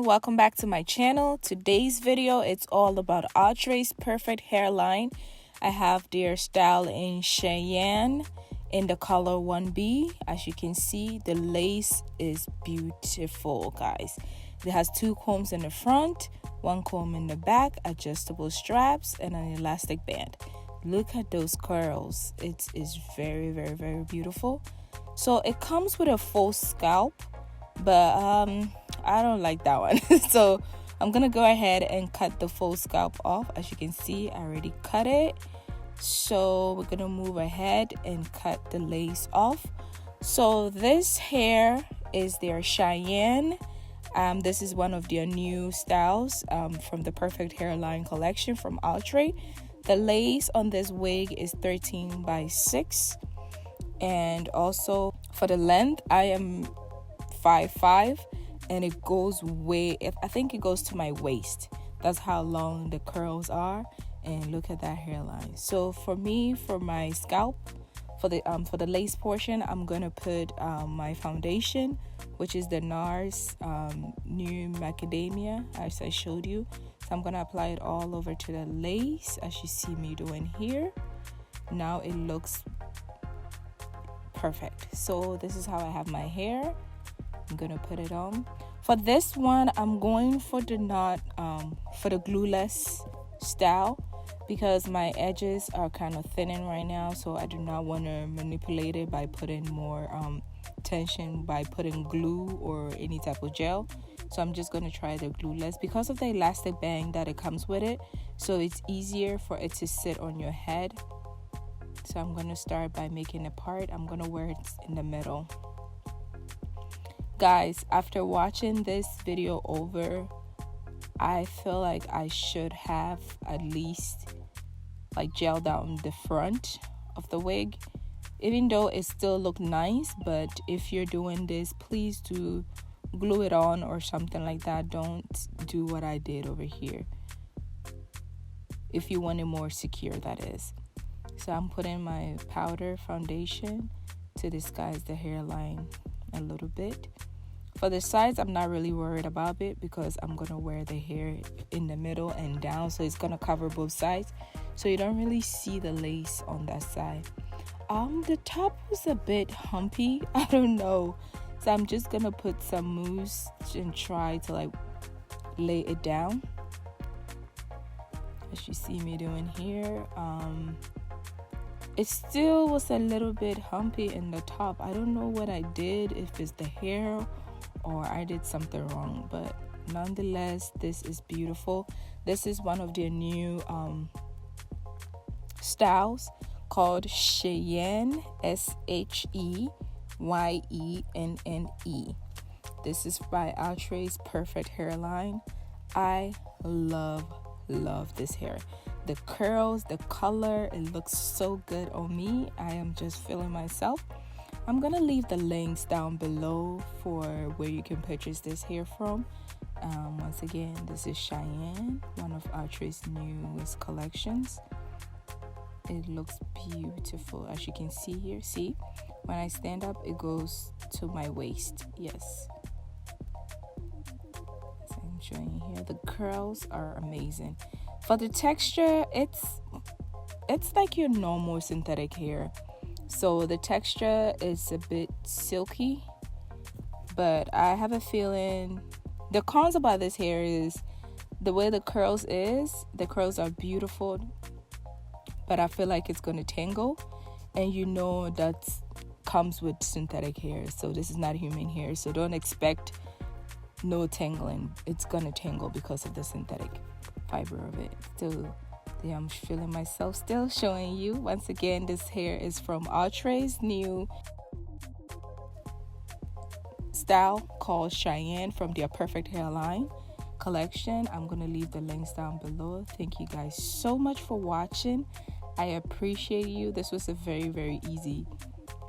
everyone, welcome back to my channel. Today's video, it's all about Outre's perfect hairline. I have their style in Cheyenne in the color 1B. As you can see, the lace is beautiful, guys. It has 2 combs in the front, 1 comb in the back, adjustable straps, and an elastic band. Look at those curls. It is very, very, very beautiful. So it comes with a full scalp, but I don't like that one. So I'm gonna go ahead and cut the full scalp off. As you can see, I already cut it. So we're gonna move ahead and cut the lace off. So this hair is their Cheyenne. This is one of their new styles from the Perfect Hairline collection from Outre. The lace on this wig is 13 by 6. And also for the length, I am 5'5", and it goes I think it goes to my waist. That's how long the curls are. And look at that hairline. So for me, for my scalp, for the lace portion, I'm gonna put my foundation, which is the NARS New Macadamia, as I showed you. So I'm gonna apply it all over to the lace, as you see me doing here. Now it looks perfect. So this is how I have my hair. I'm gonna put it on. For this one, I'm going for the glueless style, because my edges are kind of thinning right now, so I do not want to manipulate it by putting more tension by putting glue or any type of gel. So I'm just going to try the glueless because of the elastic band that it comes with it, so it's easier for it to sit on your head. So I'm going to start by making a part. I'm going to wear it in the middle. Guys, after watching this video over, I feel like I should have at least like gel down the front of the wig, even though it still look nice. But if you're doing this, please do glue it on or something like that. Don't do what I did over here, if you want it more secure, that is. So I'm putting my powder foundation to disguise the hairline a little bit. For the sides, I'm not really worried about it because I'm going to wear the hair in the middle and down, so it's going to cover both sides, so you don't really see the lace on that side. The top was a bit humpy, I don't know, so I'm just going to put some mousse and try to like lay it down, as you see me doing here. It still was a little bit humpy in the top. I don't know what I did, if it's the hair or I did something wrong, but nonetheless, this is beautiful. This is one of their new styles called Cheyenne, Cheyenne. This is by Outre's Perfect Hairline. I love this hair. The curls, the color, it looks so good on me. I am just feeling myself. I'm gonna leave the links down below for where you can purchase this hair from. Once again, this is Cheyenne, one of Outre's newest collections. It looks beautiful, as you can see here. See, when I stand up, it goes to my waist. Yes, as I'm showing you here, the curls are amazing. For the texture, it's like your normal synthetic hair. So the texture is a bit silky, but I have a feeling the cons about this hair is the way the curls is. The curls are beautiful, but I feel like it's going to tangle, and you know that comes with synthetic hair. So this is not human hair, so don't expect no tangling. It's going to tangle because of the synthetic fiber of it. So yeah, I'm feeling myself still showing you. Once again, this hair is from Outre's new style called Cheyenne from their Perfect Hairline collection. I'm going to leave the links down below. Thank you guys so much for watching. I appreciate you. This was a very, very easy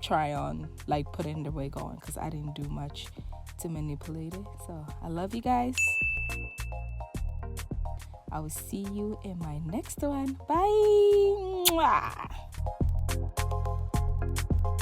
try on, like putting the wig on, because I didn't do much to manipulate it. So I love you guys. I will see you in my next one. Bye. Mwah.